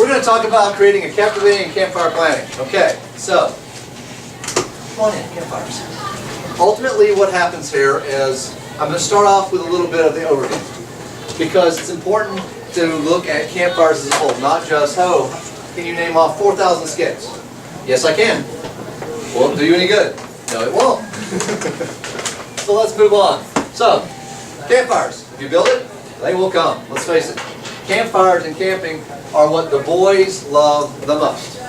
We're going to talk about creating a captivating campfire planning. Okay, so, come on in, campfires. Ultimately what happens here is, I'm going to start off with a little bit of the overview. Because it's important to look at campfires as a whole, not just, oh, can you name off 4,000 skits? Yes, I can. Won't do you any good. No, it won't. So let's move on. So, campfires. If you build it, they will come. Let's face it. Campfires and camping are what the boys love the most.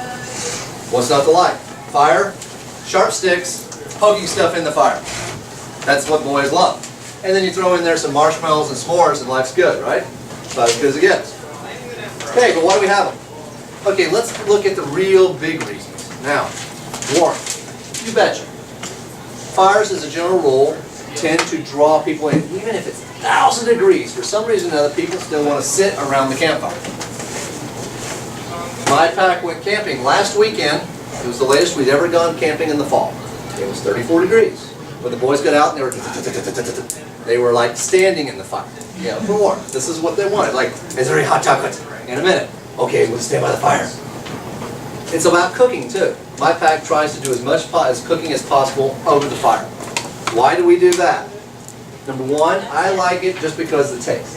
What's not to like? Fire, sharp sticks, poking stuff in the fire. That's what boys love. And then you throw in there some marshmallows and s'mores and life's good, right? About as good as it gets. Okay, but why do we have them? Okay, let's look at the real big reasons. Now, warmth. You betcha. Fires, as a general rule, tend to draw people in, even if it's 1,000 degrees. For some reason or other, people still want to sit around the campfire. My pack went camping last weekend. It was the latest we'd ever gone camping in the fall. It was 34 degrees. But the boys got out and they were like standing in the fire. Yeah, for warmth. This is what they wanted. Like, is there any hot chocolate? In a minute. Okay, we'll stand by the fire. It's about cooking too. My pack tries to do as much cooking as possible over the fire. Why do we do that? Number one, I like it just because of the taste.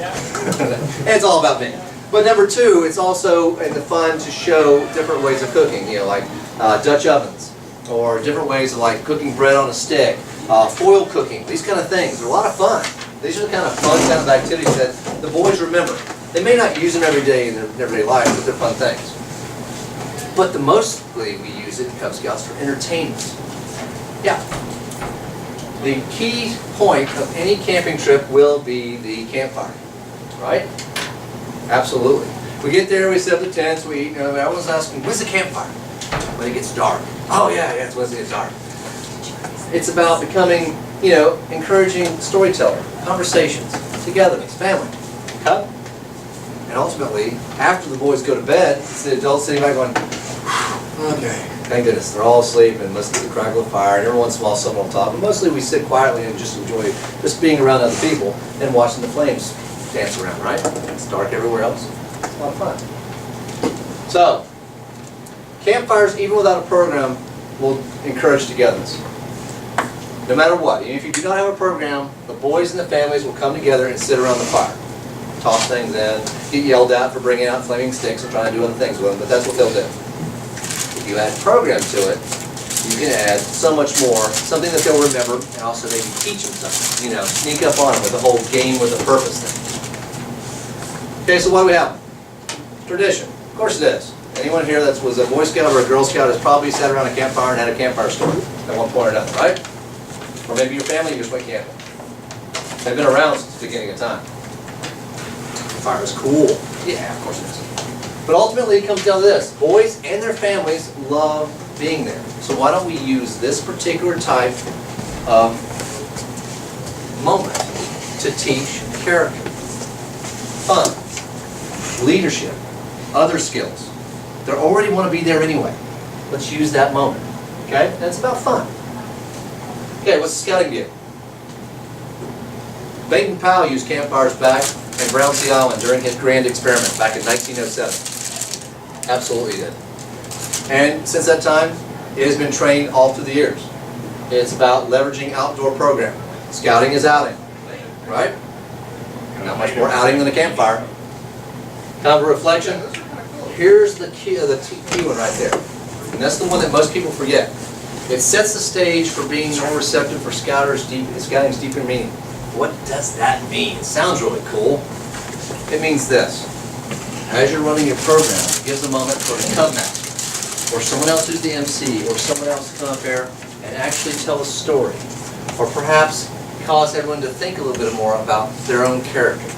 It's all about me. But number two, it's also in the fun to show different ways of cooking. You know, like Dutch ovens, or different ways of like cooking bread on a stick, foil cooking. These kind of things. They're a lot of fun. These are the kind of fun kind of activities that the boys remember. They may not use them every day in their everyday life, but they're fun things. But the mostly we use it in Cub Scouts for entertainment. Yeah. The key point of any camping trip will be the campfire, right? Absolutely. We get there, we set up the tents, we eat, you know, everyone's asking, when's the campfire? When it gets dark. Oh yeah, it's when it gets dark. It's about becoming, you know, encouraging storyteller, conversations, togetherness, family, Cub. And ultimately, after the boys go to bed, it's the adults sitting back going, okay, thank goodness, they're all asleep and listen to the crackle of fire, and every once in a while someone will talk. But mostly we sit quietly and just enjoy just being around other people and watching the flames dance around, right? It's dark everywhere else. It's a lot of fun. So, campfires, even without a program, will encourage togetherness. No matter what. Even if you do not have a program, the boys and the families will come together and sit around the fire. Toss things in, get yelled at for bringing out flaming sticks and trying to do other things with them, but that's what they'll do. If you add a program to it, you can add so much more, something that they'll remember, and also maybe teach them something. You know, sneak up on them with the whole game with a purpose thing. Okay, so what do we have? Tradition. Of course it is. Anyone here that was a Boy Scout or a Girl Scout has probably sat around a campfire and had a campfire story at one point or another, right? Or maybe your family just went camping. They've been around since the beginning of time. Fire is cool. Yeah, of course it is. But ultimately it comes down to this. Boys and their families love being there. So why don't we use this particular type of moment to teach character, fun, leadership, other skills. They already want to be there anyway. Let's use that moment. Okay? And it's about fun. Okay, what's the scouting view? Baden Powell used campfires back in Brown Sea Island during his grand experiment back in 1907. Absolutely did. And since that time, it has been trained all through the years. It's about leveraging outdoor programming. Scouting is outing, right? Not much more outing than a campfire. Time for reflection. Here's the key one right there. And that's the one that most people forget. It sets the stage for being more receptive for scouting's deeper meaning. What does that mean? It sounds really cool. It means this. As you're running your program, it gives a moment for the Cub Master, or someone else who's the MC, or someone else to come up there and actually tell a story. Or perhaps cause everyone to think a little bit more about their own character,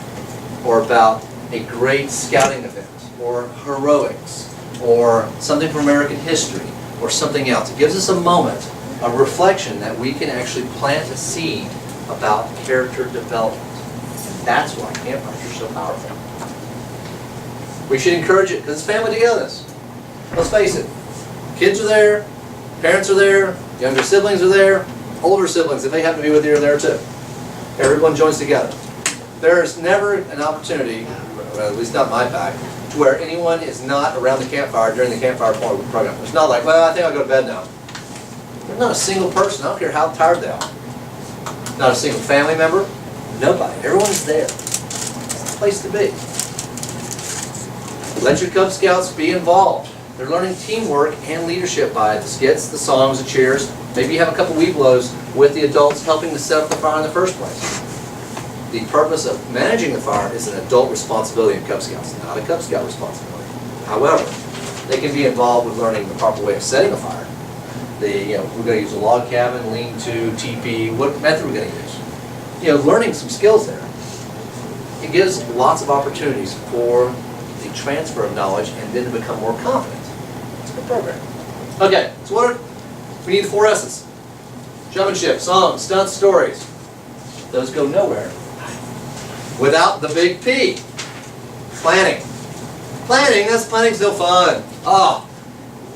or about a great scouting event, or heroics, or something from American history, or something else. It gives us a moment, a reflection that we can actually plant a seed about character development. And that's why campfires are so powerful. We should encourage it because it's family togetherness. Let's face it. Kids are there, parents are there, younger siblings are there, older siblings, if they happen to be with you, are there too. Everyone joins together. There is never an opportunity, well, at least not my pack, to where anyone is not around the campfire during the campfire program. It's not like, well, I think I'll go to bed now. There's not a single person, I don't care how tired they are. Not a single family member, nobody. Everyone's there. It's the place to be. Let your Cub Scouts be involved. They're learning teamwork and leadership by the skits, the songs, the cheers. Maybe you have a couple weed blows with the adults helping to set up the fire in the first place. The purpose of managing the fire is an adult responsibility in Cub Scouts, not a Cub Scout responsibility. However, they can be involved with learning the proper way of setting a fire. We're going to use a log cabin, lean-to, teepee, what method we're going to use. Learning some skills there. It gives lots of opportunities for the transfer of knowledge and then to become more confident. It's a good program. Okay, so we need the 4 S's. Showmanship, songs, stunts, stories. Those go nowhere without the big P. Planning. Planning's no fun.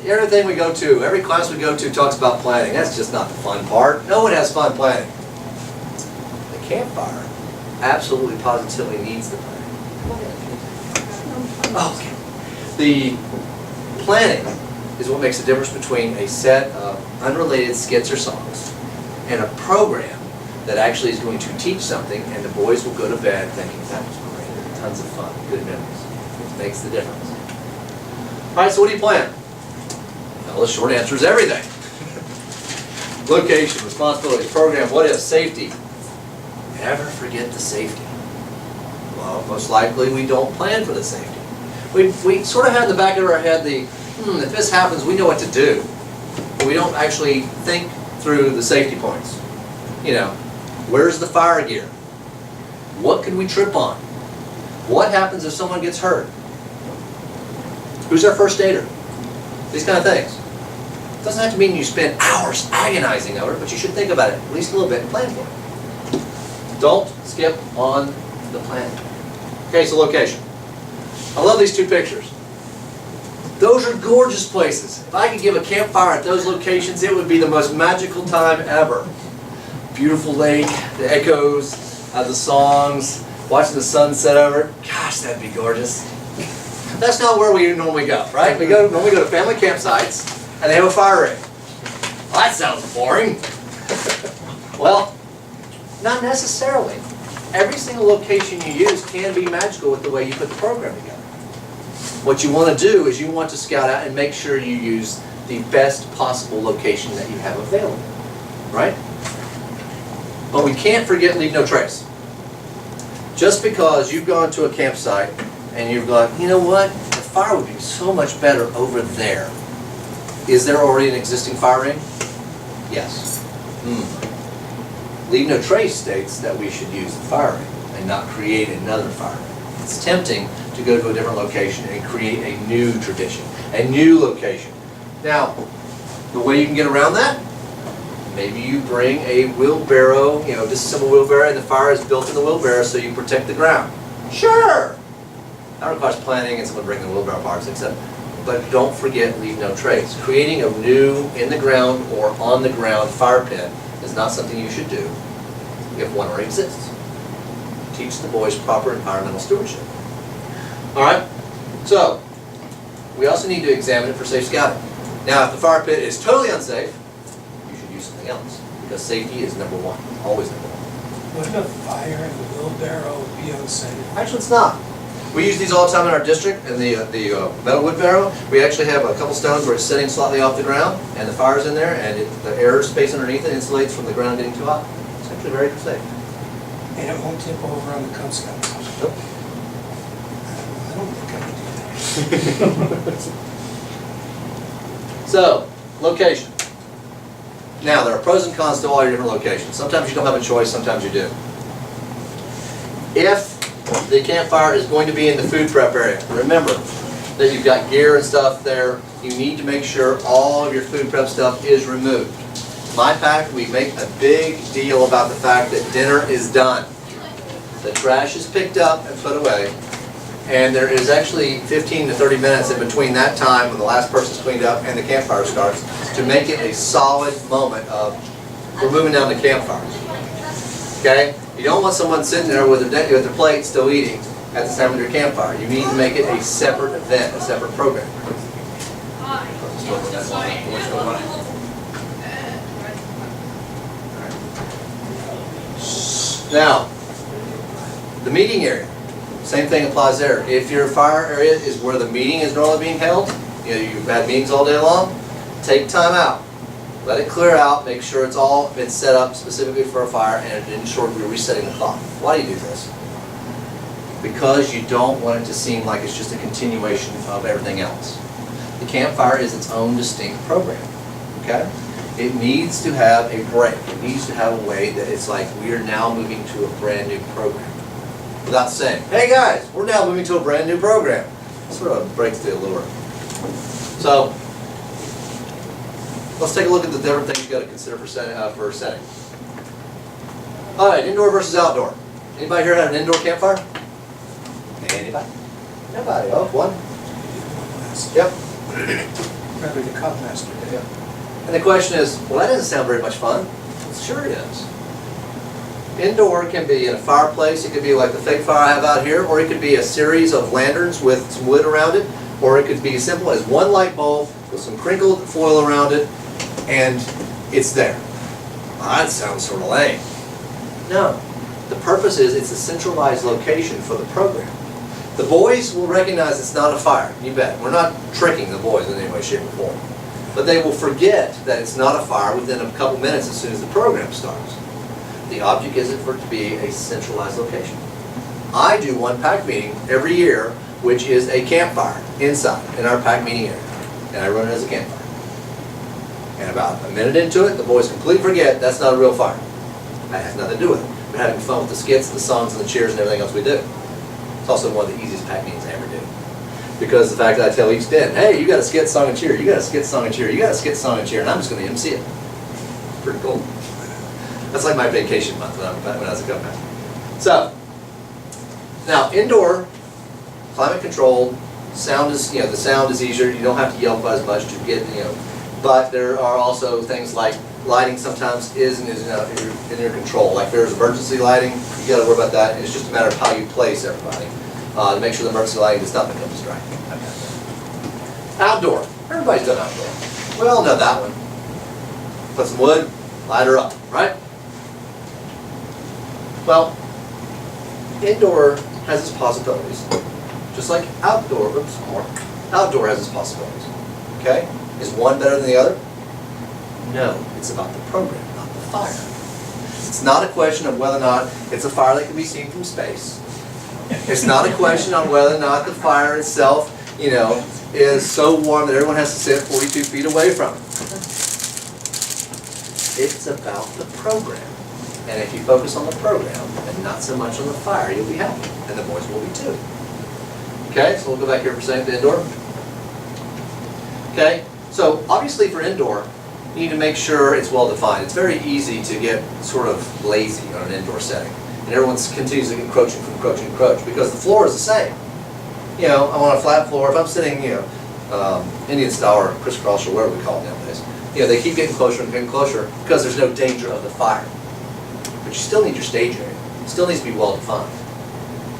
Everything we go to, every class we go to talks about planning. That's just not the fun part. No one has fun planning. The campfire absolutely positively needs the planning. Okay. The planning is what makes the difference between a set of unrelated skits or songs and a program that actually is going to teach something, and the boys will go to bed thinking, that was great, tons of fun, good memories. It makes the difference. All right, so what do you plan? Well, the short answer is everything. Location, responsibilities, program, what if, safety. Never forget the safety. Well, most likely we don't plan for the safety. We sort of have in the back of our head if this happens, we know what to do. But we don't actually think through the safety points. Where's the fire gear? What can we trip on? What happens if someone gets hurt? Who's our first aider? These kind of things. It doesn't have to mean you spend hours agonizing over it, but you should think about it at least a little bit and plan for it. Don't skip on the planning. Okay, so location. I love these 2 pictures. Those are gorgeous places. If I could give a campfire at those locations, it would be the most magical time ever. Beautiful lake, the echoes of the songs, watching the sunset over it. Gosh, that'd be gorgeous. That's not where we normally go, right? We normally go to family campsites, and they have a fire ring. Well, that sounds boring. Well, not necessarily. Every single location you use can be magical with the way you put the program together. What you want to do is you want to scout out and make sure you use the best possible location that you have available, right? But we can't forget leave no trace. Just because you've gone to a campsite and you've gone, you know what, the fire would be so much better over there. Is there already an existing fire ring? Yes. Leave no trace states that we should use the fire ring and not create another fire ring. It's tempting to go to a different location and create a new tradition, a new location. Now, the way you can get around that, maybe you bring a wheelbarrow, disassemble wheelbarrow, and the fire is built in the wheelbarrow so you protect the ground. Sure! That requires planning and someone bringing the wheelbarrow parts, etc. But don't forget, leave no trace. Creating a new in-the-ground or on-the-ground fire pit is not something you should do if one already exists. Teach the boys proper environmental stewardship. All right? So, we also need to examine it for safe scouting. Now, if the fire pit is totally unsafe, you should use something else, because safety is number 1, always number 1. Wouldn't a fire in a wheelbarrow be unsafe? Actually, it's not. We use these all the time in our district, in the metal wood barrel. We actually have a couple stones where it's sitting slightly off the ground, and the fire's in there, and the air space underneath it insulates from the ground getting too hot. It's actually very safe. And it won't tip over on the Cub Scouts? Nope. I don't think I would do that. So, location. Now, there are pros and cons to all your different locations. Sometimes you don't have a choice, sometimes you do. If the campfire is going to be in the food prep area, remember that you've got gear and stuff there. You need to make sure all of your food prep stuff is removed. My pack, we make a big deal about the fact that dinner is done. The trash is picked up and put away, and there is actually 15 to 30 minutes in between that time when the last person's cleaned up and the campfire starts to make it a solid moment of, we're moving down the campfire. Okay? You don't want someone sitting there with their plate still eating at the time of your campfire. You need to make it a separate event, a separate program. Now, the meeting area, same thing applies there. If your fire area is where the meeting is normally being held, you've had meetings all day long, take time out. Let it clear out, make sure it's all been set up specifically for a fire, and ensure we're resetting the clock. Why do you do this? Because you don't want it to seem like it's just a continuation of everything else. The campfire is its own distinct program, okay? It needs to have a break. It needs to have a way that it's like we are now moving to a brand new program. Without saying, hey guys, we're now moving to a brand new program. Sort of breaks the allure. So, let's take a look at the different things you got to consider for setting. All right, indoor versus outdoor. Anybody here had an indoor campfire? Anybody? Nobody. Oh, one. Yep. Probably the Cub Master. Yeah. And the question is, well, that doesn't sound very much fun. Sure it is. Indoor can be in a fireplace. It could be like the fake fire I have out here, or it could be a series of lanterns with some wood around it, or it could be as simple as one light bulb with some crinkled foil around it, and it's there. Well, that sounds sort of lame. No. The purpose is it's a centralized location for the program. The boys will recognize it's not a fire, you bet. We're not tricking the boys in any way, shape, or form. But they will forget that it's not a fire within a couple minutes as soon as the program starts. The object is for it to be a centralized location. I do one PAC meeting every year, which is a campfire inside in our PAC meeting area. And I run it as a campfire. And about a minute into it, the boys completely forget that's not a real fire. That has nothing to do with it. We're having fun with the skits, the songs, and the cheers, and everything else we do. It's also one of the easiest PAC meetings I ever do. Because the fact that I tell each den, hey, you got a skit, song, and cheer, you got a skit, song, and cheer, you got a skit, song, and cheer, and I'm just going to MC it. Pretty cool. That's like my vacation month when I was a Cub Master. So, now indoor, climate controlled, sound is, the sound is easier, you don't have to yell quite as much to get, but there are also things like lighting sometimes is and isn't in your control. Like there's emergency lighting, you got to worry about that. It's just a matter of how you place everybody to make sure the emergency lighting does not become distracting. Outdoor, everybody's done outdoor. We all know that one. Put some wood, light her up, right? Well, indoor has its possibilities, just like outdoor. Outdoor has its possibilities. Okay, is one better than the other? No, it's about the program, not the fire. It's not a question of whether or not it's a fire that can be seen from space. It's not a question on whether or not the fire itself, is so warm that everyone has to sit 42 feet away from it. It's about the program. And if you focus on the program and not so much on the fire, you'll be happy. And the boys will be too. Okay, so we'll go back here for a second to indoor. Okay, so obviously for indoor, you need to make sure it's well defined. It's very easy to get sort of lazy on an indoor setting. And everyone continues to encroach, because the floor is the same. I'm on a flat floor. If I'm sitting, Indian style or crisscross or whatever we call it nowadays, they keep getting closer and getting closer because there's no danger of the fire. But you still need your stage area. It still needs to be well defined.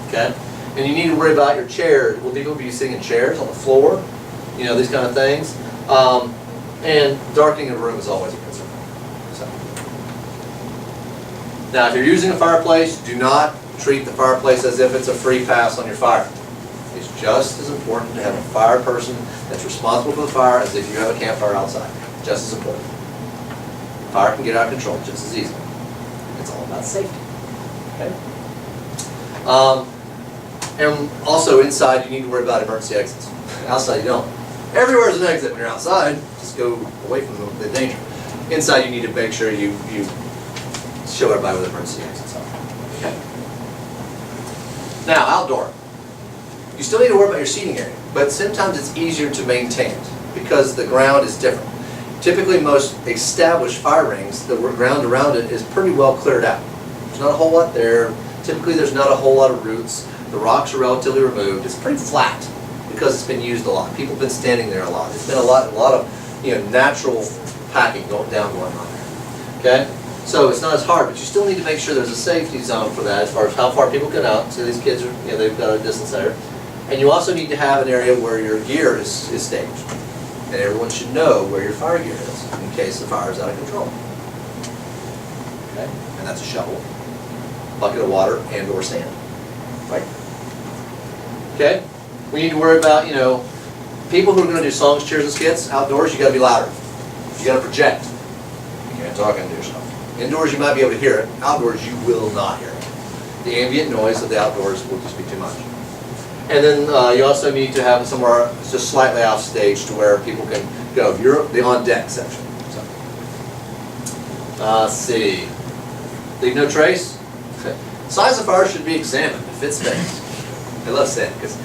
Okay? And you need to worry about your chairs. Will people be sitting in chairs on the floor? These kind of things. And darkening of a room is always a concern. So. Now, if you're using a fireplace, do not treat the fireplace as if it's a free pass on your fire. It's just as important to have a fire person that's responsible for the fire as if you have a campfire outside. Just as important. Fire can get out of control just as easily. It's all about safety. Okay? And also inside, you need to worry about emergency exits. Outside, you don't. Everywhere is an exit when you're outside. Just go away from the danger. Inside, you need to make sure you show everybody where the emergency exits are. Okay. Now, outdoor. You still need to worry about your seating area, but sometimes it's easier to maintain it because the ground is different. Typically, most established fire rings, the ground around it is pretty well cleared out. There's not a whole lot there. Typically, there's not a whole lot of roots. The rocks are relatively removed. It's pretty flat because it's been used a lot. People have been standing there a lot. It's been a lot of natural packing going on there. Okay. So it's not as hard, but you still need to make sure there's a safety zone for that as far as how far people get out. So these kids are, they've got a distance there. And you also need to have an area where your gear is staged. And everyone should know where your fire gear is in case the fire is out of control. Okay? And that's a shovel, bucket of water, and or sand. Right? Okay? We need to worry about, people who are going to do songs, cheers, and skits. Outdoors, you got to be louder. You got to project. You can't talk into yourself. Indoors, you might be able to hear it. Outdoors, you will not hear it. The ambient noise of the outdoors will just be too much. And then you also need to have it somewhere just slightly off stage to where people can go. You're the on deck section. So. Let's see. Leave no trace. Okay. Size of fire should be examined if it's space. I love saying it because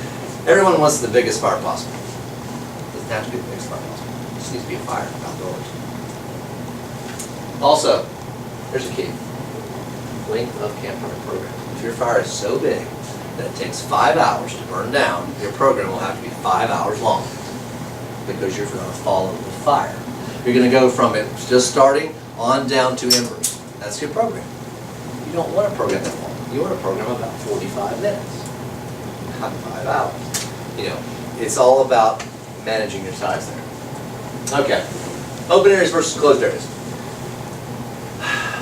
everyone wants the biggest fire possible. It doesn't have to be the biggest fire possible. It just needs to be a fire outdoors. Also, here's a key. Length of campfire program. If your fire is so big that it takes 5 hours to burn down, your program will have to be 5 hours long because you're going to follow the fire. You're going to go from it just starting on down to embers. That's your program. You don't want a program that long. You want a program about 45 minutes, not 5 hours. It's all about managing your size there. Okay. Open areas versus closed areas.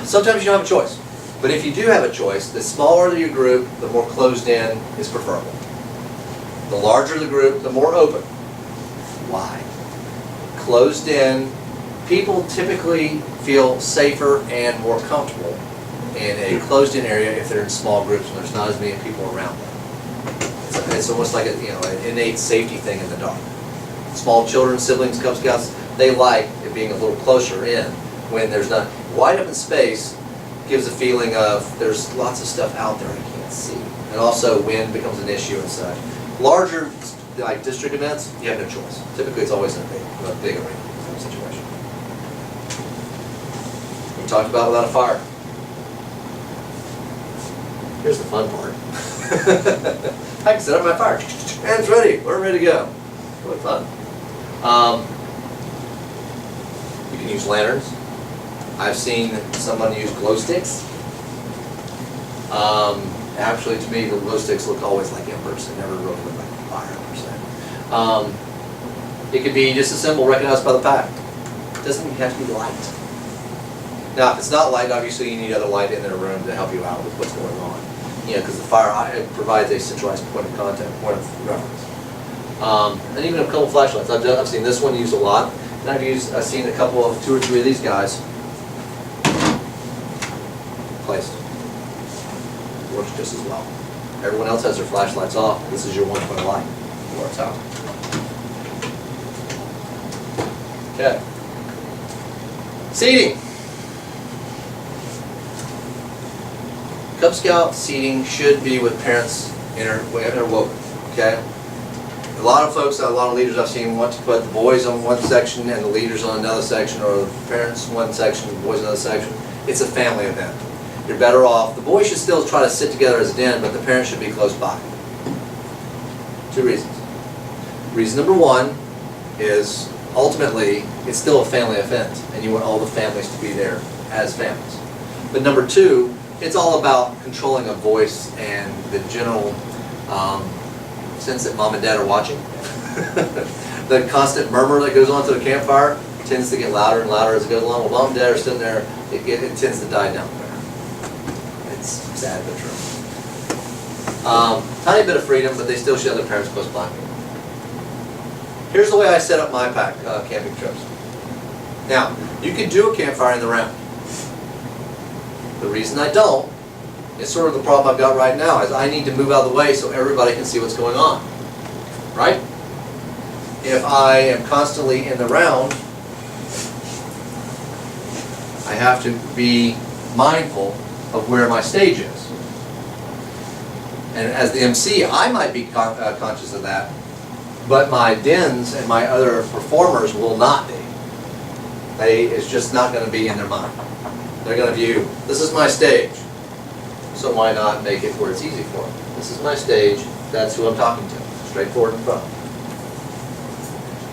Sometimes you don't have a choice. But if you do have a choice, the smaller your group, the more closed in is preferable. The larger the group, the more open. Why? Closed in, people typically feel safer and more comfortable in a closed in area if they're in small groups and there's not as many people around them. It's almost like an innate safety thing in the dark. Small children, siblings, Cub Scouts, they like it being a little closer in when there's not wide open space. Gives a feeling of there's lots of stuff out there I can't see. And also wind becomes an issue and such. Larger, like district events, you have no choice. Typically it's always in a big arena kind of situation. We talked about without a fire. Here's the fun part. I can set up my fire. And it's ready. We're ready to go. Really fun. You can use lanterns. I've seen someone use glow sticks. Actually, to me, the glow sticks look always like embers. They never really look like fire, per se. It could be just a symbol recognized by the pack. It doesn't even have to be light. Now, if it's not light, obviously you need other light in the room to help you out with what's going on. Because the fire provides a centralized point of contact, point of reference. And even a couple flashlights. I've seen this one used a lot, and I've seen a couple of 2 or 3 of these guys. Placed. Works just as well. Everyone else has their flashlights off. This is your one point of light. It works out. Okay. Seating. Cub Scout seating should be with parents interwoven. Okay. A lot of folks, a lot of leaders I've seen want to put the boys on one section and the leaders on another section, or the parents one section, the boys another section. It's a family event. You're better off. The boys should still try to sit together as a den, but the parents should be close by. 2 reasons. Reason number 1 is ultimately it's still a family event, and you want all the families to be there as families. But number 2, it's all about controlling a voice and the general sense that mom and dad are watching. The constant murmur that goes on to the campfire tends to get louder and louder as it goes along. While mom and dad are sitting there, it tends to die down. It's sad but true. Tiny bit of freedom, but they still should have their parents close by. Here's the way I set up my pack camping trips. Now, you can do a campfire in the round. The reason I don't is sort of the problem I've got right now, is I need to move out of the way so everybody can see what's going on. Right? If I am constantly in the round, I have to be mindful of where my stage is. And as the MC, I might be conscious of that, but my dens and my other performers will not be. It's just not going to be in their mind. They're going to view, this is my stage, so why not make it where it's easy for them? This is my stage, that's who I'm talking to. Straightforward and fun.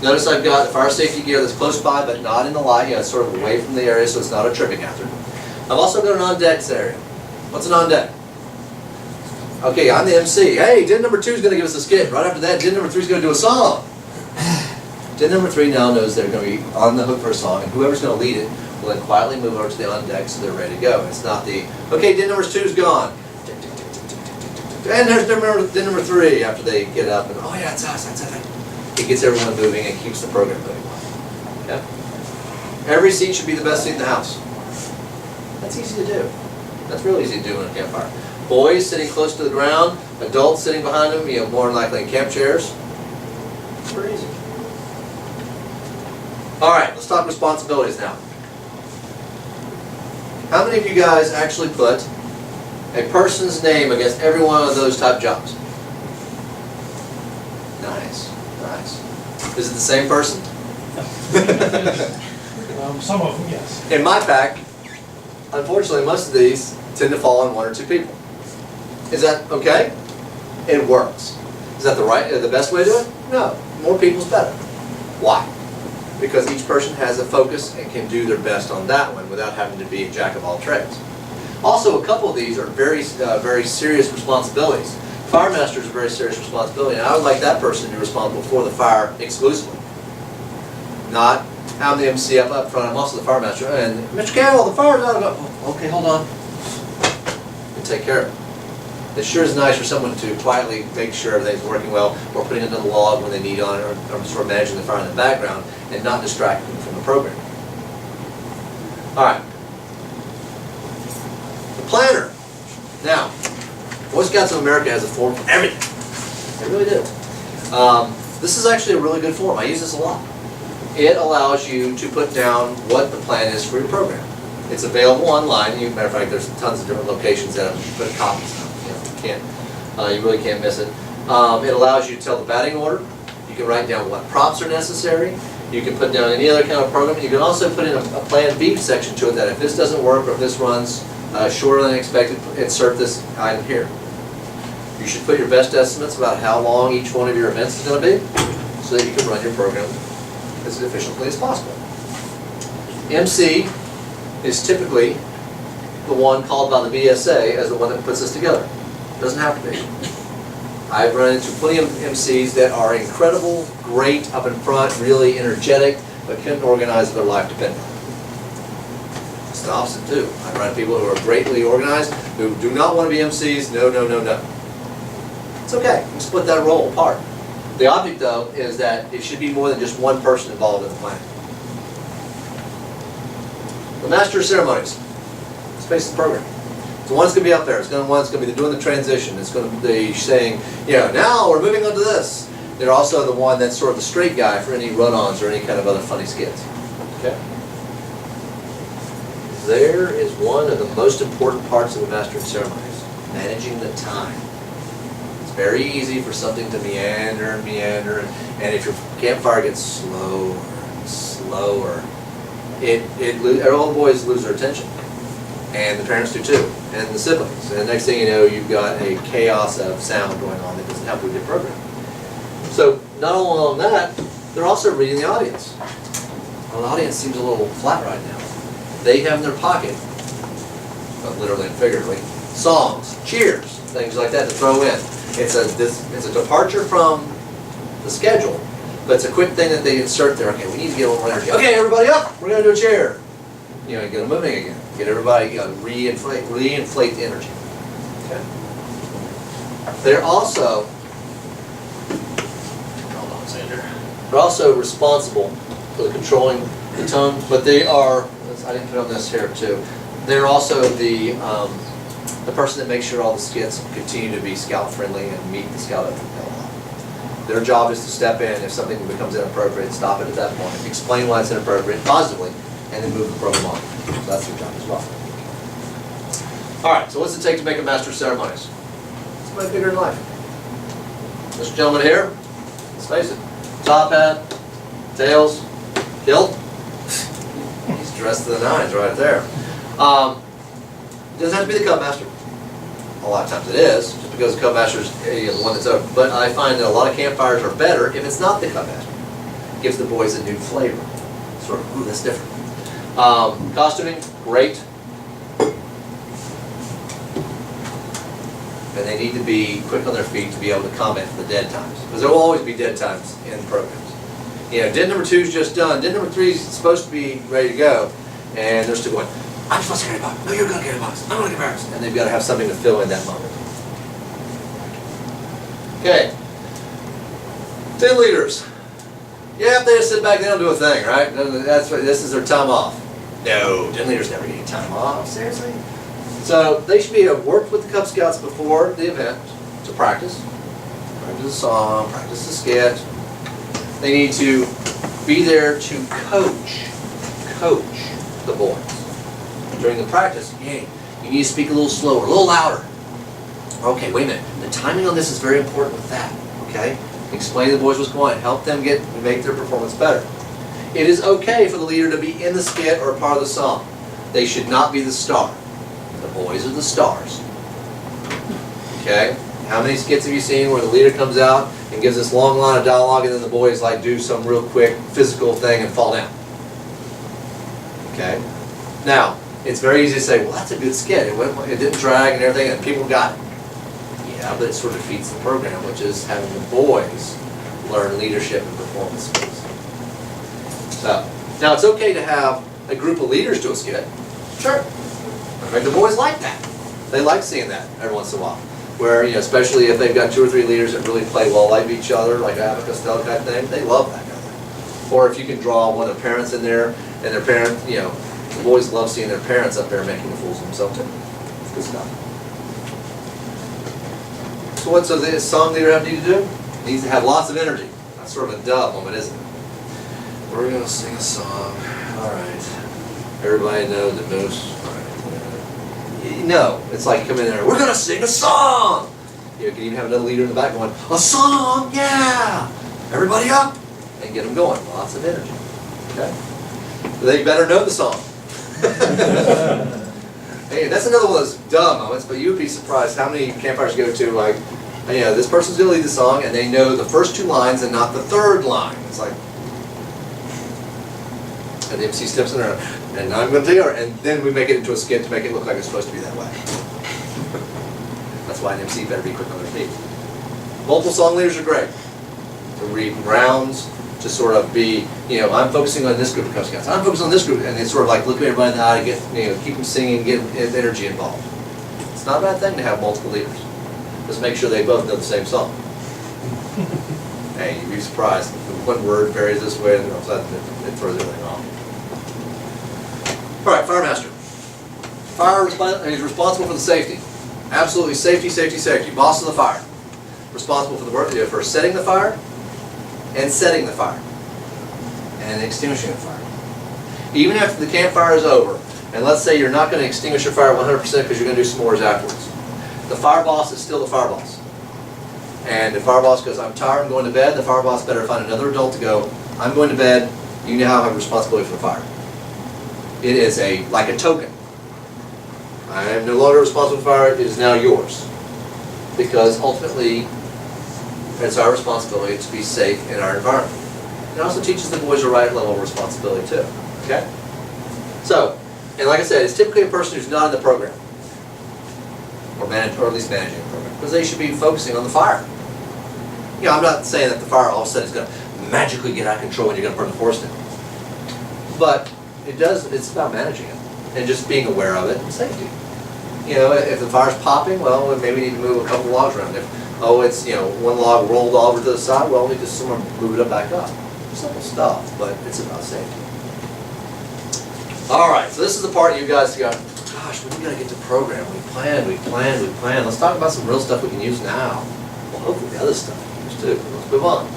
Notice I've got the fire safety gear that's close by, but not in the light. It's sort of away from the area, so it's not a tripping hazard. I've also got an on-deck area. What's an on-deck? Okay, I'm the MC. Hey, din number 2 is going to give us a skit. Right after that, din number 3 is going to do a song. Din number 3 now knows they're going to be on the hook for a song, and whoever's going to lead it will then quietly move over to the on-deck so they're ready to go. It's not the, okay, din number 2 is gone. And there's din number 3 after they get up and, oh yeah, it's us, that's it. It gets everyone moving and keeps the program moving. Okay? Every seat should be the best seat in the house. That's easy to do. That's real easy to do in a campfire. Boys sitting close to the ground, adults sitting behind them, you know, more than likely in camp chairs. It's pretty easy. All right, let's talk responsibilities now. How many of you guys actually put a person's name against every one of those type jobs? Nice, nice. Is it the same person? Some of them, yes. In my pack, unfortunately, most of these tend to fall on 1 or 2 people. Is that okay? It works. Is that the best way to do it? No. More people's better. Why? Because each person has a focus and can do their best on that one without having to be a jack of all trades. Also, a couple of these are very serious responsibilities. Fire master is a very serious responsibility, and I would like that person to be responsible for the fire exclusively. Not, I'm the MC up front, I'm also the fire master, and Mr. Kale, the fire's out of it. Oh, okay, hold on. And take care of it. It sure is nice for someone to quietly make sure everything's working well, or putting another log when they need on it, or sort of managing the fire in the background, and not distracting them from the program. All right. The planner. Now, Boy Scouts of America has a form for everything. They really do. This is actually a really good form. I use this a lot. It allows you to put down what the plan is for your program. It's available online. As a matter of fact, there's tons of different locations that have put copies of it. You really can't miss it. It allows you to tell the batting order. You can write down what props are necessary. You can put down any other kind of program. You can also put in a plan B section to it that if this doesn't work or if this runs shorter than expected, insert this item here. You should put your best estimates about how long each one of your events is going to be so that you can run your program as efficiently as possible. MC is typically the one called by the BSA as the one that puts this together. Doesn't have to be. I've run into plenty of MCs that are incredible, great, up in front, really energetic, but couldn't organize their life dependent on it. It's the opposite too. I run into people who are greatly organized, who do not want to be MCs, no, no, no, no. It's okay, you can split that role apart. The object though is that it should be more than just one person involved in the plan. The Master of Ceremonies. Let's face the program. So one's going to be up there. It's going to one's going to be doing the transition. It's going to be saying, you know, now we're moving on to this. They're also the one that's sort of the straight guy for any run-ons or any kind of other funny skits. Okay. There is one of the most important parts of the Master of Ceremonies: managing the time. It's very easy for something to meander and meander, and if your campfire gets slower and slower, all the boys lose their attention. And the parents do too, and the siblings. And the next thing you know, you've got a chaos of sound going on that doesn't help with your program. So, not only on that, they're also reading the audience. Well, the audience seems a little flat right now. They have in their pocket, literally and figuratively, songs, cheers, things like that to throw in. It's a departure from the schedule, but it's a quick thing that they insert there. Okay, we need to get a little more energy. Okay, everybody up, we're going to do a cheer. You know, you get them moving again. Get everybody, you know, re-inflate the energy. Okay. They're also, hold on, Xander. They're also responsible for the controlling the tone, but they are, I didn't put on this here too, they're also the person that makes sure all the skits continue to be scout friendly and meet the scout level. Their job is to step in if something becomes inappropriate, stop it at that point, explain why it's inappropriate positively, and then move the program on. So that's their job as well. Alright, so what's it take to make a Master of Ceremonies? It's much bigger in life. This gentleman here, let's face it, top hat, tails, kilt. He's dressed to the nines right there. It doesn't have to be the Cub Master. A lot of times it is, just because the Cub Master is the one that's open. But I find that a lot of campfires are better if it's not the Cub Master. It gives the boys a new flavor. Sort of, ooh, that's different. Costuming, great. and they need to be quick on their feet to be able to comment for the dead times. Because there will always be dead times in programs. You know, den number 2 is just done. Den number 3 is supposed to be ready to go, and they're still going, I'm supposed to carry a box. No, you're going to carry a box. I'm going to carry a box. And they've got to have something to fill in that moment. Okay. Den leaders. Yeah, if they just sit back, they don't do a thing, right? That's what, this is their time off. No, den leaders never get time off. Seriously? So they should be worked with the Cub Scouts before the event to practice. Practice a song, practice a skit. They need to be there to coach the boys. During the practice, hey, you need to speak a little slower, a little louder. Okay, wait a minute. The timing on this is very important with that, okay? Explain to the boys what's going on. Help them make their performance better. It is okay for the leader to be in the skit or a part of the song. They should not be the star. The boys are the stars. Okay? How many skits have you seen where the leader comes out and gives this long line of dialogue and then the boys like do some real quick physical thing and fall down? Okay? Now, it's very easy to say, well, that's a good skit. It didn't drag and everything and people got it. Yeah, but it sort of defeats the program, which is having the boys learn leadership and performance skills. So, now it's okay to have a group of leaders do a skit. Sure. In fact, the boys like that. They like seeing that every once in a while. Where, you know, especially if they've got 2 or 3 leaders that really play well like each other, like Abbott Costello kind of thing, they love that kind of thing. Or if you can draw one of the parents in there, and their parent, you know, the boys love seeing their parents up there making the fools of themselves too. It's good stuff. So what does the song leader need to do? It needs to have lots of energy. That's sort of a duh moment, isn't it? We're going to sing a song. All right. Everybody knows the most. No, it's like come in there, we're going to sing a song! You can even have another leader in the back going, a song, yeah! Everybody up! And get them going, lots of energy. Okay? They better know the song. Hey, that's another one of those dumb moments, but you would be surprised how many campfires you go to, like, you know, this person's going to lead the song, and they know the first 2 lines and not the 3rd line. It's like, and the MC steps in there, and I'm going to take over, and then we make it into a skit to make it look like it's supposed to be that way. That's why an MC better be quick on their feet. Multiple song leaders are great. To read rounds, to sort of be, you know, I'm focusing on this group of Cub Scouts, I'm focusing on this group, and it's sort of like look at everybody in the eye to get, you know, keep them singing, get energy involved. It's not a bad thing to have multiple leaders. Just make sure they both know the same song. Hey, you'd be surprised. If one word varies this way, and all of a sudden it throws everything off. All right, fire master. He's responsible for the safety. Absolutely, safety, safety, safety. Boss of the fire. Responsible for the work for setting the fire and setting the fire and extinguishing the fire. Even after the campfire is over, and let's say you're not going to extinguish your fire 100% because you're going to do s'mores afterwards. The fire boss is still the fire boss. And the fire boss goes, I'm tired, I'm going to bed. The fire boss better find another adult to go, I'm going to bed, you now have a responsibility for the fire. It is like a token. I am no longer responsible for fire, it is now yours. Because ultimately, it's our responsibility to be safe in our environment. It also teaches the boys the right level of responsibility too. Okay? So, and like I said, it's typically a person who's not in the program. Or at least managing the program. Because they should be focusing on the fire. You know, I'm not saying that the fire all of a sudden is going to magically get out of control and you're going to burn the forest down. But it's about managing it. And just being aware of it and safety. You know, if the fire's popping, well, maybe we need to move a couple logs around. If, oh, it's, you know, one log rolled over to the side, well, we just someone move it up back up. Simple stuff, but it's about safety. All right, so this is the part you guys go, gosh, we got to get to program. We plan. Let's talk about some real stuff we can use now. Well, hopefully the other stuff we can use too. Let's move on.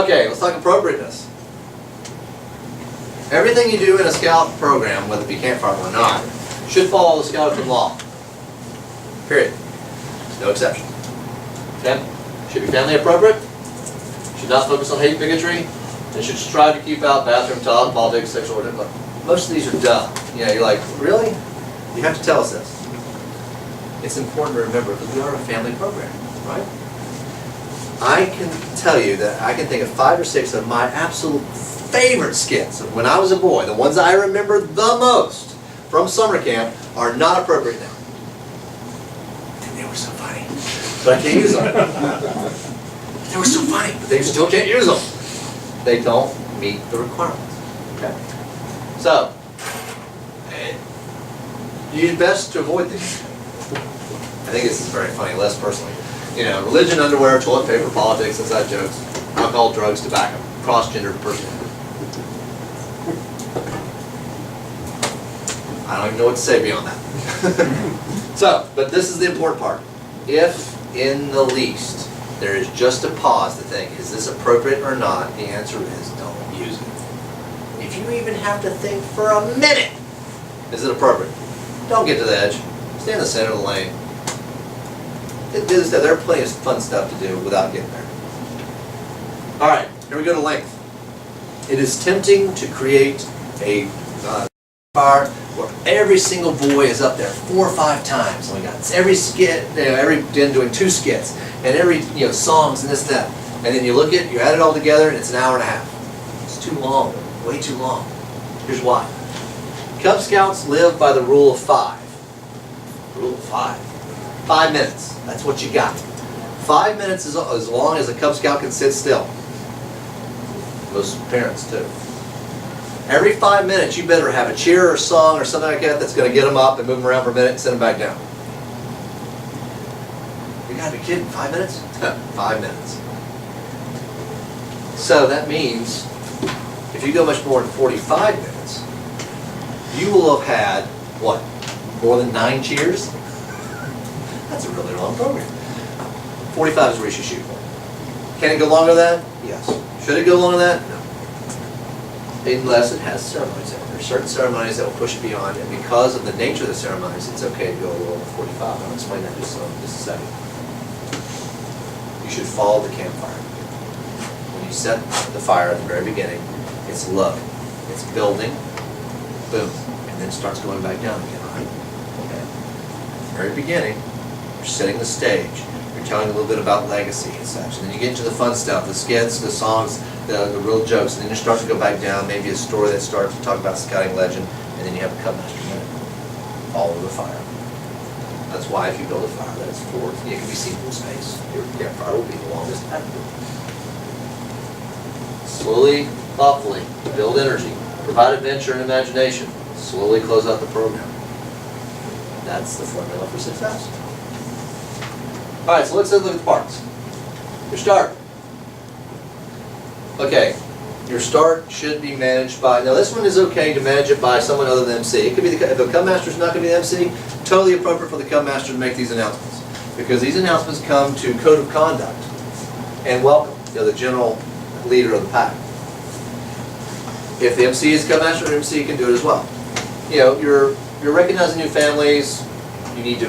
Okay, let's talk appropriateness. Everything you do in a scout program, whether it be campfire or not, should follow the Scouting law. Period. There's no exception. Okay? Should be family appropriate. Should not focus on hate, bigotry. And should strive to keep out bathroom talk, politics, sexual order. Most of these are dumb. You know, you're like, really? You have to tell us this. It's important to remember that we are a family program, right? I can tell you that I can think of 5 or 6 of my absolute favorite skits of when I was a boy, the ones I remember the most from summer camp, are not appropriate now. And they were so but I can't use them. They were so funny, but they still can't use them. They don't meet the requirements. Okay? So, you do best to avoid these. I think this is very funny, less personally. You know, religion, underwear, toilet paper, politics, inside jokes, alcohol, drugs, tobacco, cross-gendered person. I don't even know what to say beyond that. So, but this is the important part. If, in the least, there is just a pause to think, is this appropriate or not? The answer is don't use it. If you even have to think for a minute, is it appropriate? Don't get to the edge. Stay in the center of the lane. There are plenty of fun stuff to do without getting there. All right, here we go to length. It is tempting to create a fire where every single boy is up there 4 or 5 times. And we got every skit, every den doing 2 skits, and every songs and this and that. And then you add it all together, and it's an hour and a half. It's too long, way too long. Here's why. Cub Scouts live by the rule of 5. Rule of 5. 5 minutes. That's what you got. 5 minutes is as long as a Cub Scout can sit still. Most parents too. Every 5 minutes, you better have a cheer or a song or something like that that's going to get them up and move them around for a minute and send them back down. You gotta be kidding. 5 minutes? 5 minutes. So that means if you go much more than 45 minutes, you will have had, what, more than 9 cheers? That's a really long program. 45 is where you should shoot. Can it go longer than that? Yes. Should it go longer than that? No. Unless it has ceremonies in it. There are certain ceremonies that will push it beyond, and because of the nature of the ceremonies, it's okay to go a little over 45. I'll explain that just a second. You should follow the campfire. When you set the fire at the very beginning, it's low. It's building, boom, and then it starts going back down again, right? Okay. At the very beginning, you're setting the stage. You're telling a little bit about legacy and such. And then you get into the fun stuff, the skits, the songs, the real jokes. And then you start to go back down, maybe a story that starts to talk about scouting legend, and then you have a Cub Master minute. All over the fire. That's why if you build a fire that's forward, it can be seen from space. Your campfire will be the longest ever. Slowly, thoughtfully, build energy, provide adventure and imagination. Slowly close out the program. That's the formula for success. All right, so let's look at the parts. Your start. Okay, your start should be managed by, now this one is okay to manage it by someone other than MC. It could be, if a Cub Master is not going to be the MC, totally appropriate for the Cub Master to make these announcements. Because these announcements come to code of conduct and welcome, the general leader of the pack. If the MC is Cub Master, the MC can do it as well. You're recognizing new families, you need to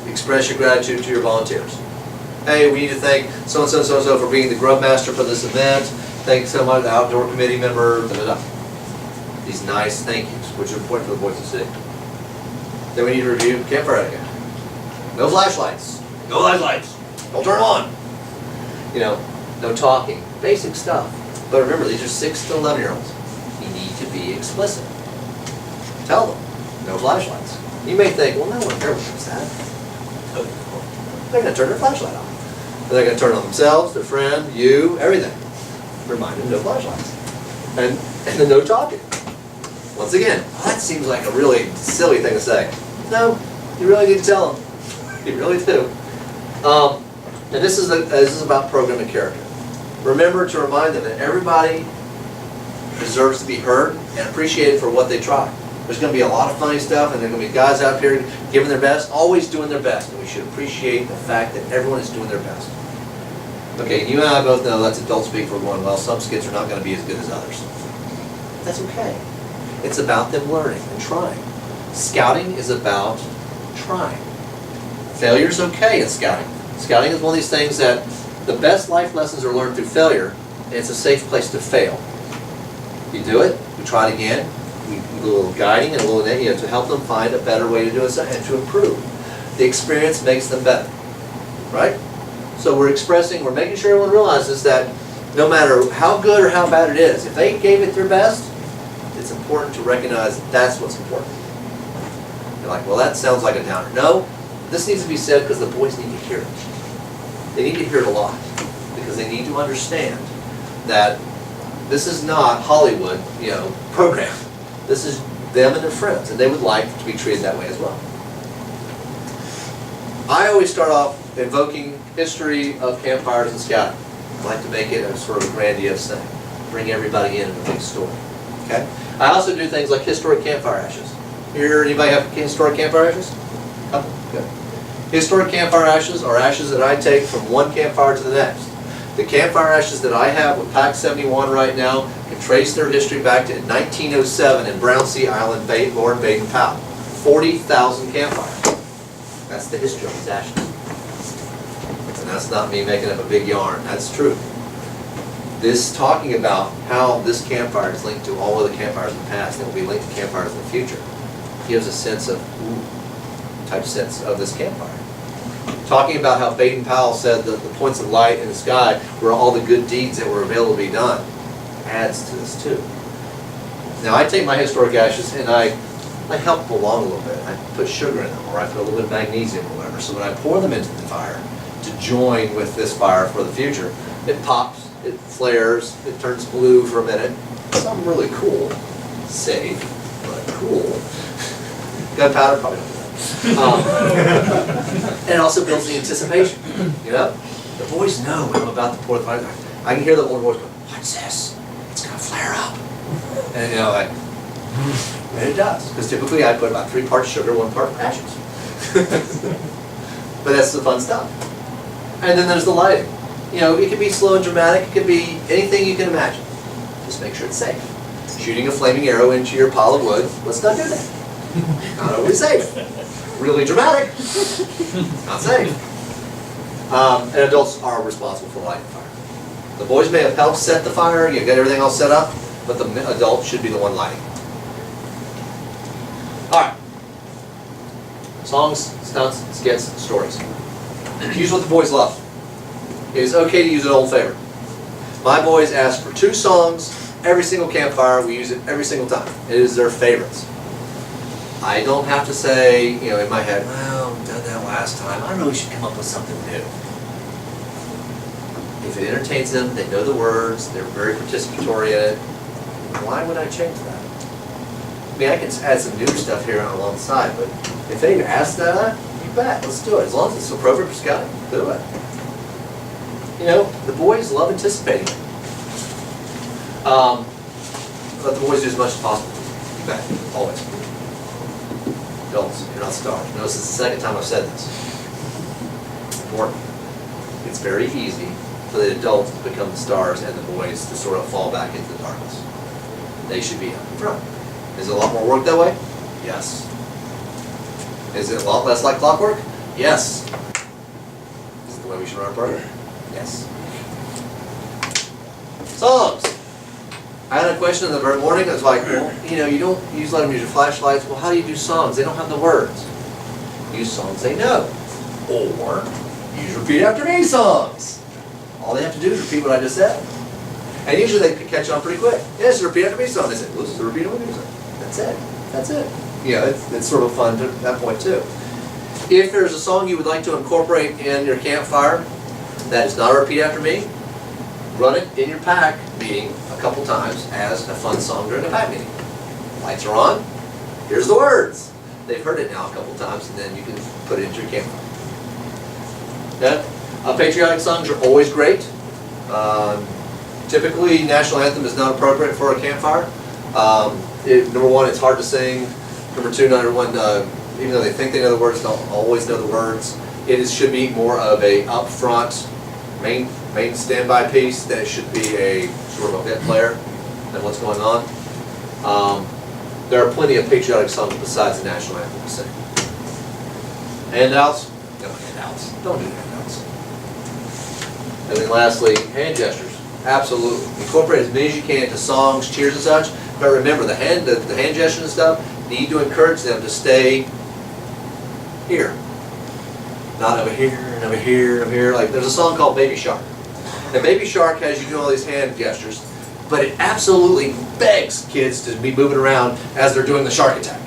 express your gratitude to your volunteers. Hey, we need to thank so-and-so, so-and-so for being the Grub Master for this event. Thank so much, the outdoor committee member, da-da-da. These nice thank yous, which are important for the boys to see. Then we need to review campfire again. No flashlights. No flashlights. Don't turn them on. No talking. Basic stuff. But remember, these are 6 to 11-year-olds. You need to be explicit. Tell them. No flashlights. You may think, well, no one ever does that. They're going to turn their flashlight on. They're going to turn it on themselves, their friend, you, everything. Remind them no flashlights. And then no talking. Once again, that seems like a really silly thing to say. No, you really need to tell them. You really do. And this is about program and character. Remember to remind them that everybody deserves to be heard and appreciated for what they try. There's going to be a lot of funny stuff, and there are going to be guys out here giving their best, always doing their best. And we should appreciate the fact that everyone is doing their best. Okay, you and I both know that's adult speak for going, well, some skits are not going to be as good as others. That's okay. It's about them learning and trying. Scouting is about trying. Failure is okay in scouting. Scouting is one of these things that the best life lessons are learned through failure, and it's a safe place to fail. You do it, we try it again, we do a little guiding and a little, to help them find a better way to do it and to improve. The experience makes them better, right? So we're making sure everyone realizes that no matter how good or how bad it is, if they gave it their best, it's important to recognize that's what's important. You're like, well, that sounds like a downer. No, this needs to be said because the boys need to hear it. they need to hear it a lot, because they need to understand that this is not Hollywood, program. This is them and their friends, and they would like to be treated that way as well. I always start off invoking history of campfires and scouting. I like to make it a sort of a grandiose thing. Bring everybody in a big story. Okay? I also do things like historic campfire ashes. Here, anybody have historic campfire ashes? Couple? Good. Historic campfire ashes are ashes that I take from one campfire to the next. The campfire ashes that I have with Pack 71 right now can trace their history back to 1907 in Brownsea Island, Lord Baden-Powell. 40,000 campfires. That's the history of these ashes. And that's not me making up a big yarn. That's true. This talking about how this campfire is linked to all other campfires in the past and will be linked to campfires in the future gives a sense of, type sense of this campfire. Talking about how Baden-Powell said that the points of light in the sky were all the good deeds that were available to be done adds to this too. Now I take my historic ashes and I help them along a little bit. I put sugar in them, or I put a little bit of magnesium or whatever, so when I pour them into the fire to join with this fire for the future, it pops, it flares, it turns blue for a minute. Something really cool. Safe, but cool. Gunpowder, probably don't do that. And it also builds the anticipation. The boys know when I'm about to pour the fire. I can hear the older boys go, "What's this? It's gonna flare up." And and it does, because typically I put about 3 parts sugar, 1 part ashes. But that's the fun stuff. And then there's the lighting. It can be slow and dramatic. It could be anything you can imagine. Just make sure it's safe. Shooting a flaming arrow into your pile of wood, let's not do that. Not always safe. Really dramatic. Not safe. And adults are responsible for lighting the fire. The boys may have helped set the fire, get everything all set up, but the adult should be the one lighting. All right. Songs, stunts, skits, stories. Use what the boys love. It is okay to use an old favorite. My boys ask for 2 songs every single campfire. We use it every single time. It is their favorites. I don't have to say, in my head, well, we've done that last time. I really should come up with something new. If it entertains them, they know the words, they're very participatory in it, why would I change that? I mean, I can add some new stuff here alongside, but if they ask that, you bet, let's do it. As long as it's appropriate for scouting, do it. The boys love anticipating it. Let the boys do as much as possible. You bet, always. Adults, you're not stars. Notice it's the second time I've said this. Important. It's very easy for the adults to become the stars and the boys to sort of fall back into the darkness. They should be up in front. Is it a lot more work that way? Yes. Is it a lot less like clockwork? Yes. Is it the way we should run our program? Yes. Songs. I had a question in the very morning. I was like, well, you don't let them use your flashlights. Well, how do you do songs? They don't have the words. Use songs they know. Or use repeat after me songs. All they have to do is repeat what I just said. And usually they catch on pretty quick. Yeah, it's a repeat after me song. They say, well, this is a repeat after me song. That's it. That's it. It's sort of fun at that point too. If there's a song you would like to incorporate in your campfire that is not a repeat after me, run it in your pack meeting a couple times as a fun song during a pack meeting. Lights are on. Here's the words. They've heard it now a couple times, and then you can put it into your campfire. Okay? Patriotic songs are always great. Typically, national anthem is not appropriate for a campfire. Number one, it's hard to sing. Number two, not everyone, even though they think they know the words, don't always know the words. Should be more of a upfront main standby piece than it should be a sort of a bit player than what's going on. There are plenty of patriotic songs besides the national anthem to sing. Handouts? No handouts. Don't do handouts. And then lastly, hand gestures. Absolutely. Incorporate as many as you can into songs, cheers and such. But remember, the hand gestures and stuff, need to encourage them to stay here. Not over here and over here, over here. Like there's a song called Baby Shark. And Baby Shark has you doing all these hand gestures, but it absolutely begs kids to be moving around as they're doing the shark attack.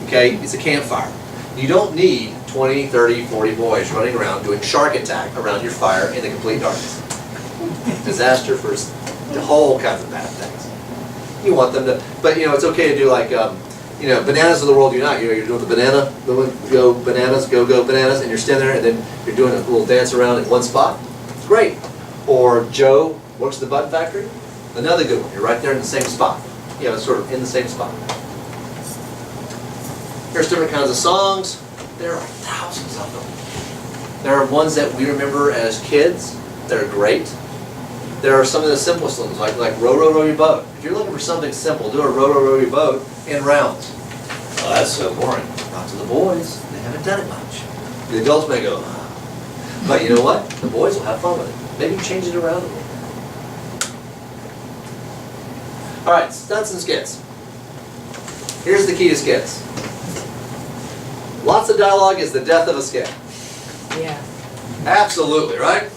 Okay? It's a campfire. You don't need 20, 30, 40 boys running around doing shark attack around your fire in the complete darkness. Disaster for the whole kinds of bad things. You want them to, but you know, it's okay to do like, you know, bananas of the world unite. You know, you're doing the banana, go bananas, go bananas, and you're standing there and then you're doing a little dance around in one spot. It's great. Or Joe works at the button factory. Another good one. You're right there in the same spot. You know, sort of in the same spot. There's different kinds of songs. There are thousands of them. There are ones that we remember as kids that are great. There are some of the simplest ones, like row, row, row your boat. If you're looking for something simple, do a row, row, row your boat in rounds. Oh, that's so boring. Not to the boys. They haven't done it much. The adults may go, ah. But you know what? The boys will have fun with it. Maybe change it around a little. All right, stunts and skits. Here's the key to skits. Lots of dialogue is the death of a skit. Yeah. Absolutely, right?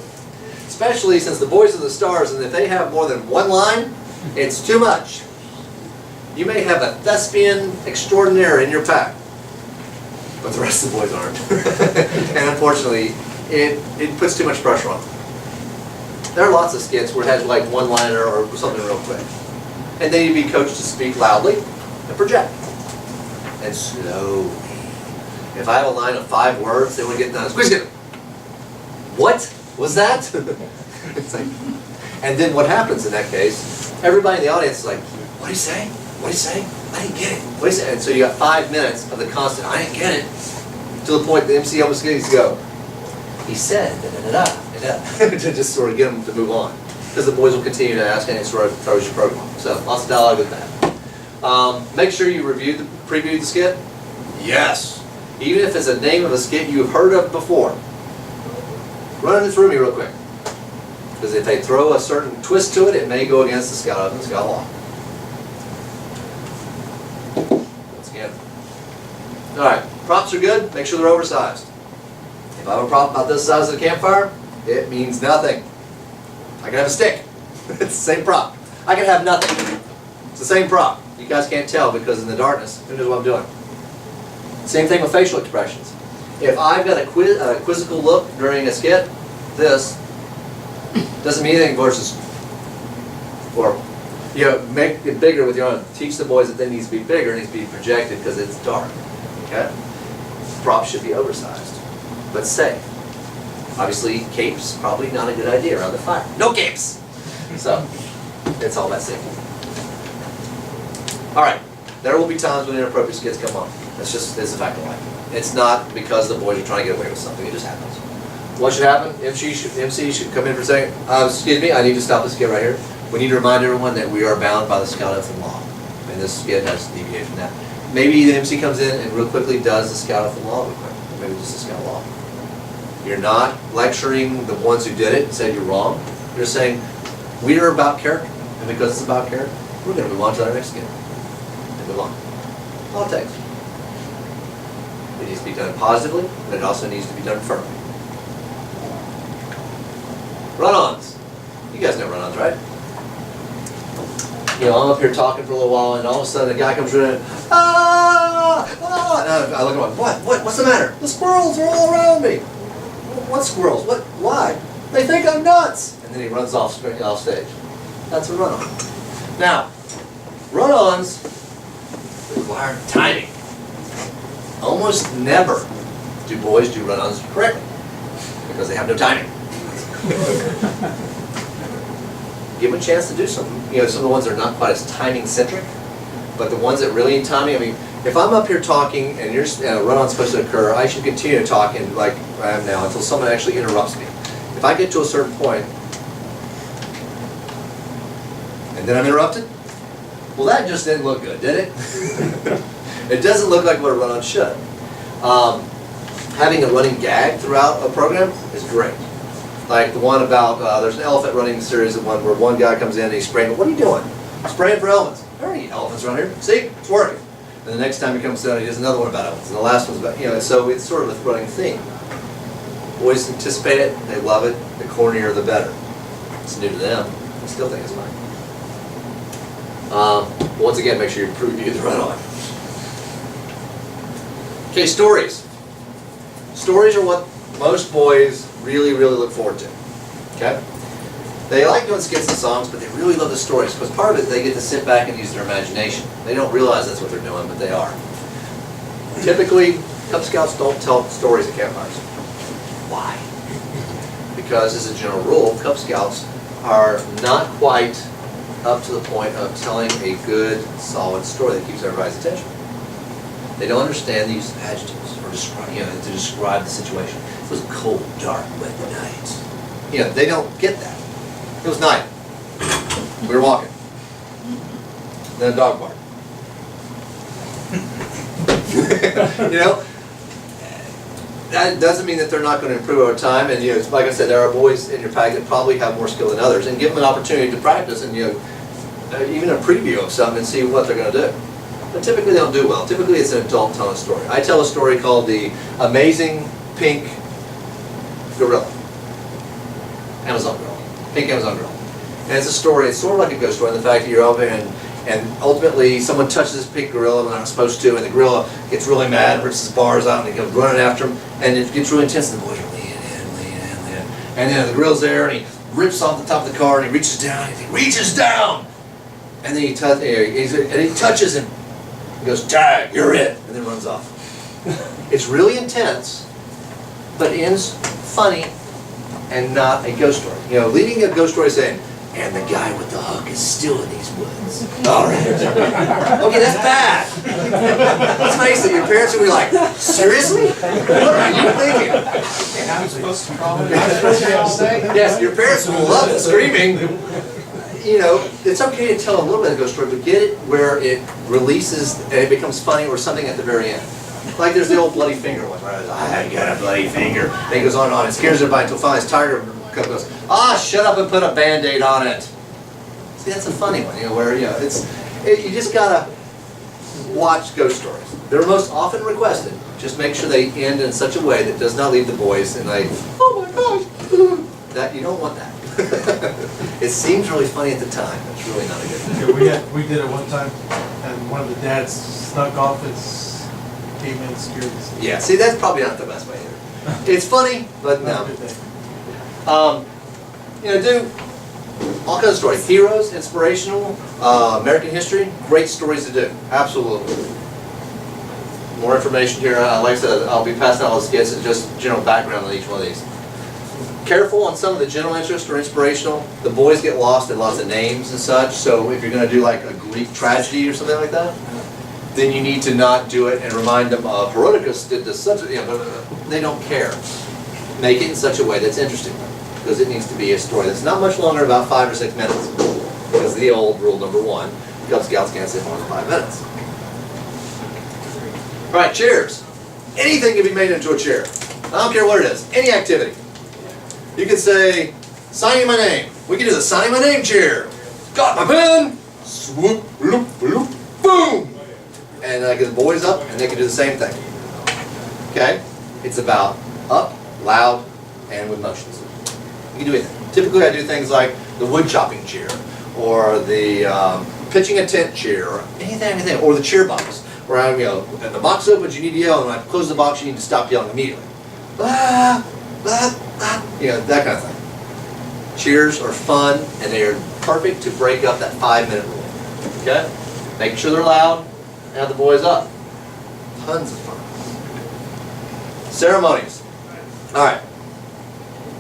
Especially since the boys are the stars, and if they have more than one line, it's too much. You may have a thespian extraordinaire in your pack, but the rest of the boys aren't. And unfortunately, it puts too much pressure on them. There are lots of skits where it has like one liner or something real quick. And then you'd be coached to speak loudly and project. And slowly. If I have a line of 5 words, they want to get done. Squeeze it. What was that? It's like, and then what happens in that case? Everybody in the audience is like, what did he say? What did he say? I didn't get it. What did he say? And so you got 5 minutes of the constant, I didn't get it. To the point the MC almost needs to go, he said, da-da-da-da, to just sort of get them to move on. Because the boys will continue to ask and it sort of throws your program. So lots of dialogue with that. Make sure you preview the skit. Yes. Even if it's a name of a skit you've heard of before. Run it through me real quick. Because if they throw a certain twist to it, it may go against the Scout law. Once again. Alright, props are good. Make sure they're oversized. If I have a prop about this size of the campfire, it means nothing. I can have a stick. It's the same prop. I can have nothing. It's the same prop. You guys can't tell because in the darkness, who knows what I'm doing. Same thing with facial expressions. If I've got a quizzical look during a skit, this doesn't mean anything versus, or you know, make it bigger with your own. Teach the boys that they need to be bigger, it needs to be projected because it's dark. Okay? Props should be oversized, but safe. Obviously, capes probably not a good idea around the fire. No capes. So it's all about safety. All right. There will be times when inappropriate skits come on. It's a fact of life. It's not because the boys are trying to get away with something. It just happens. What should happen? MC should come in for a second. Excuse me, I need to stop this skit right here. We need to remind everyone that we are bound by the Scout Ethic law. And this skit has to deviate from that. Maybe the MC comes in and real quickly does the Scout Ethic law real quick. Or maybe just the Scout law. You're not lecturing the ones who did it and said you're wrong. You're saying, we are about character. And because it's about character, we're going to move on to our next skit. And move on. All it takes. It needs to be done positively, but it also needs to be done firmly. Run-ons. You guys know run-ons, right? You know, I'm up here talking for a little while, and all of a sudden a guy comes running, ah! And I look at him, what's the matter? The squirrels are all around me. What squirrels? What? Why? They think I'm nuts. And then he runs off stage. That's a run-on. Now, run-ons require timing. Almost never do boys do run-ons correctly because they have no timing. Give them a chance to do something. You know, some of the ones that are not quite as timing-centric, but the ones that really need timing, I mean, if I'm up here talking and your run-on's supposed to occur, I should continue to talk and like I am now until someone actually interrupts me. If I get to a certain point and then I'm interrupted, well, that just didn't look good, did it? It doesn't look like what a run-on should. Having a running gag throughout a program is great. Like the one about, there's an elephant running series of one where one guy comes in and he's spraying, what are you doing? I'm spraying for elephants. There ain't elephants around here. See, it's working. And the next time he comes down, he does another one about elephants. And the last one's about, you know, so it's sort of a running theme. Boys anticipate it, they love it, the cornier the better. It's new to them, I still think it's fine. Once again, make sure you preview the run-on. Okay, stories. stories are what most boys really, really look forward to. Okay? They like doing skits and songs, but they really love the stories because part of it they get to sit back and use their imagination. They don't realize that's what they're doing, but they are. Typically, Cub Scouts don't tell stories at campfires. Why? Because as a general rule, Cub Scouts are not quite up to the point of telling a good, solid story that keeps everybody's attention. They don't understand the use of adjectives or to describe the situation. It was a cold, dark, wet night. They don't get that. It was night. We were walking. Then a dog barked. That doesn't mean that they're not going to improve over time. And like I said, there are boys in your pack that probably have more skill than others, and give them an opportunity to practice and even a preview of something and see what they're going to do. But typically they don't do well. Typically it's an adult telling a story. I tell a story called The Amazing Pink Gorilla. Amazon Girl. Pink Amazon Girl. And it's a story, it's sort of like a ghost story in the fact that you're over and ultimately someone touches this pink gorilla when they're not supposed to, and the gorilla gets really mad, rips his bars out, and he goes running after him, and it gets really intense, and the boys are leaning in. And then the gorilla's there, and he rips off the top of the car, and he reaches down, and then he touches him. He goes, "Tag, you're it," and then runs off. It's really intense, but ends funny and not a ghost story. Leading a ghost story saying, "And the guy with the hook is still in these woods." All right. Okay, that's bad. Let's face it, your parents will be like, "Seriously? What are you thinking?" And I'm supposed to probably say? Yes, your parents will love the screaming. It's okay to tell a little bit of a ghost story, but get it where it releases and it becomes funny or something at the very end. Like there's the old bloody finger one, right? "I got a bloody finger." And he goes on and on. It scares everybody until finally his tiger goes, "Shut up and put a Band-Aid on it." See, that's a funny one, where you just gotta watch ghost stories. They're most often requested. Just make sure they end in such a way that does not leave the boys and like, "Oh my gosh," that you don't want that. It seems really funny at the time, but it's really not a good thing. Yeah, we did it one time, and one of the dads snuck off his came in and scared us. Yeah, see, that's probably not the best way either. It's funny, but no. Do all kinds of stories. Heroes, inspirational, American history, great stories to do. Absolutely. More information here. Like I said, I'll be passing out all the skits and just general background on each one of these. Careful on some of the general interest or inspirational. The boys get lost in lots of names and such, so if you're going to do like a Greek tragedy or something like that, then you need to not do it and remind them of Herodotus did this, they don't care. Make it in such a way that's interesting, because it needs to be a story that's not much longer, about 5 or 6 minutes. Because the old rule number 1, Cub Scouts can't sit more than 5 minutes. All right, cheers. Anything can be made into a cheer. I don't care what it is, any activity. You could say, "Signing my name." We can do the signing my name cheer. Got my pen. Swoop, loop, loop, boom. And I get the boys up, and they can do the same thing. Okay? It's about up, loud, and with motions. You can do anything. Typically, I do things like the wood chopping cheer, or the pitching a tent cheer, or anything, or the cheer box, where I'm, and the box opens, you need to yell, and when I close the box, you need to stop yelling immediately. Ah, ah, ah. That kind of thing. Cheers are fun, and they are perfect to break up that 5-minute rule. Okay? Making sure they're loud, and have the boys up. Tons of fun. Ceremonies. All right.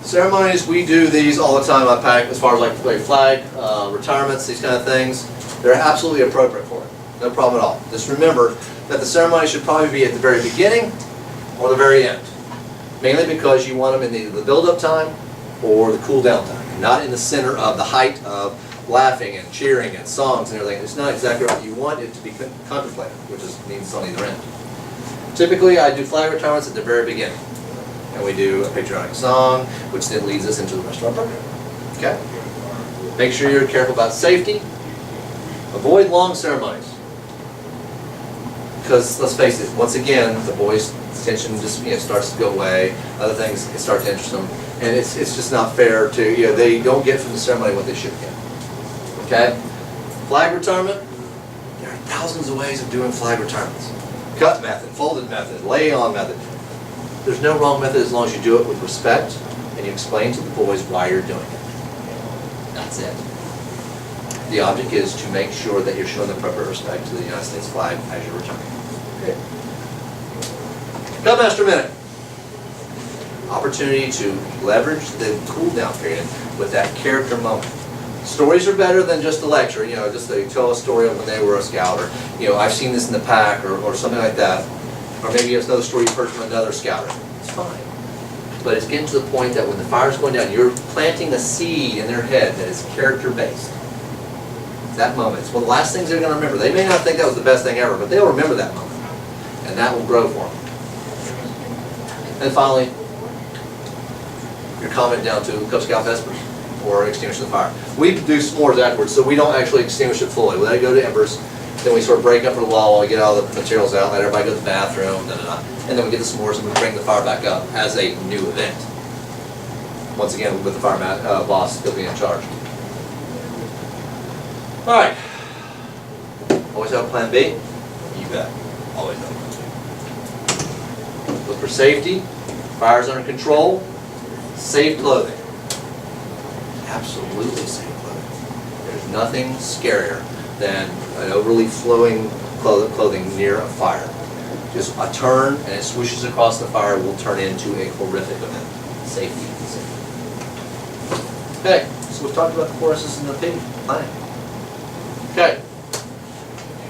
Ceremonies, we do these all the time on pack, as far as like flag, retirements, these kind of things. They're absolutely appropriate for it. No problem at all. Just remember that the ceremony should probably be at the very beginning or the very end. Mainly because you want them in either the build-up time or the cool-down time. Not in the center of the height of laughing and cheering and songs and everything. It's not exactly right. You want it to be contemplated, which means it's on either end. Typically, I do flag retirements at the very beginning. And we do a patriotic song, which then leads us into the rest of our program. Okay? Make sure you're careful about safety. Avoid long ceremonies. Because, let's face it, once again, the boys' attention just starts to go away. Other things start to interest them. And it's just not fair to, they don't get from the ceremony what they should get. Okay? Flag retirement, there are thousands of ways of doing flag retirements. Cut method, folded method, lay on method. There's no wrong method as long as you do it with respect and you explain to the boys why you're doing it. That's it. The object is to make sure that you're showing the proper respect to the United States flag as you're returning. Okay. Cubmaster Minute. Opportunity to leverage the cool down period with that character moment. Stories are better than just a lecture, just they tell a story of when they were a scout, or, I've seen this in the pack, or something like that. Or maybe it's another story you've heard from another scouter. It's fine. But it's getting to the point that when the fire's going down, you're planting a seed in their head that is character-based. That moment. It's one of the last things they're going to remember. They may not think that was the best thing ever, but they'll remember that moment. And that will grow for them. And finally, your comment down to Cub Scout Vespers, or extinguish the fire. We do s'mores afterwards, so we don't actually extinguish it fully. We let it go to embers, then we sort of break up for a while while we get all the materials out, let everybody go to the bathroom, and then we get the s'mores and we bring the fire back up as a new event. Once again, with the fire boss still being in charge. All right. Always have a plan B? You bet. Always have a plan B. Look for safety, fire's under control, safe clothing. Absolutely safe clothing. There's nothing scarier than an overly flowing clothing near a fire. Just a turn and it swooshes across the fire will turn into a horrific event. Safety. Okay, so we've talked about the choruses and the planning. Okay,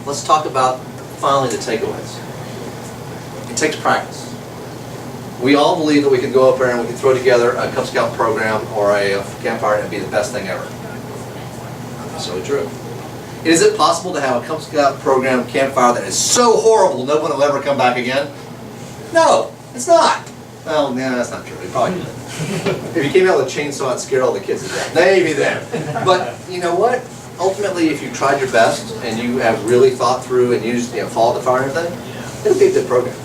let's talk about finally the takeaways. It takes practice. We all believe that we can go up there and we can throw together a Cub Scout program or a campfire and it'd be the best thing ever. Not necessarily true. Is it possible to have a Cub Scout program campfire that is so horrible no one will ever come back again? No, it's not. Well, no, that's not true. It probably could. If you came out with a chainsaw and scared all the kids to death, maybe then. But you know what? Ultimately, if you tried your best and you have really thought through and used, followed the fire and everything, it'll be a good program.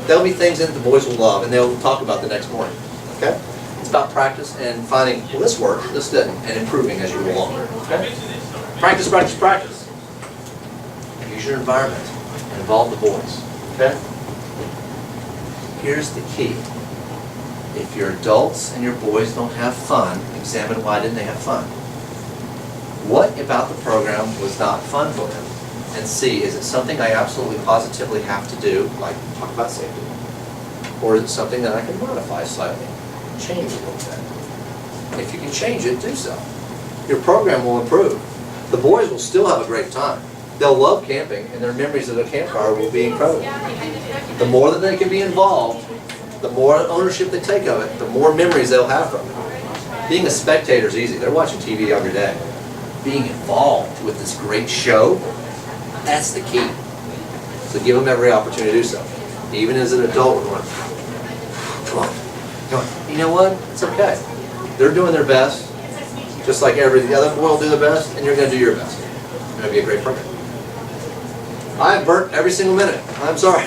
There'll be things that the boys will love and they'll talk about the next morning. Okay? It's about practice and finding, well, this worked, this didn't, and improving as you go along. Okay? Practice, practice, practice. Use your environment and involve the boys. Okay? Here's the key. If your adults and your boys don't have fun, examine why didn't they have fun. What about the program was not fun for them? And see, is it something I absolutely positively have to do, like talk about safety? Or is it something that I can modify slightly, change a little bit? If you can change it, do so. Your program will improve. The boys will still have a great time. They'll love camping, and their memories of the campfire will be incredible. The more that they can be involved, the more ownership they take of it, the more memories they'll have from it. Being a spectator is easy. They're watching TV every day. Being involved with this great show, that's the key. So give them every opportunity to do so. Even as an adult, we're going, come on. You know what? It's okay. They're doing their best, just like every other boy will do their best, and you're going to do your best. It's going to be a great program. I've burnt every single minute. I'm sorry.